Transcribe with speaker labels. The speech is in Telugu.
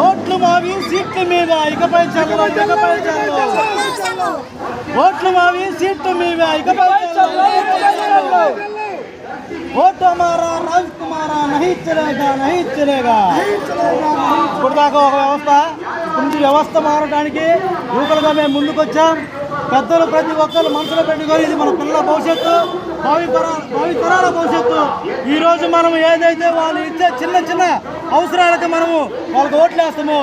Speaker 1: ఓట్లు మావి సీట్లు మీద ఇకపై చల్లం ఇకపై చల్లం ఓట్లు మావి సీట్లు మీద ఇకపై చల్లం ఓటు हमारा राज कुमारा नहीं चलेगा ఇప్పుడు దాకా ఒక వ్యవస్థ ఇప్పుడు వ్యవస్థ మారడానికి యువకులుగా మేము ముందుకు వచ్చాం. పెద్దలు ప్రతి ఒక్కరు మనసులో పెట్టుకొని ఇది మన పిల్లల భవిష్యత్తు, భావితరాల భవిష్యత్తు. ఈరోజు మనం ఏదైతే వాళ్ళు ఇచ్చే చిన్న చిన్న అవసరాలకి మనము వాళ్ళకి ఓట్లు వేస్తామో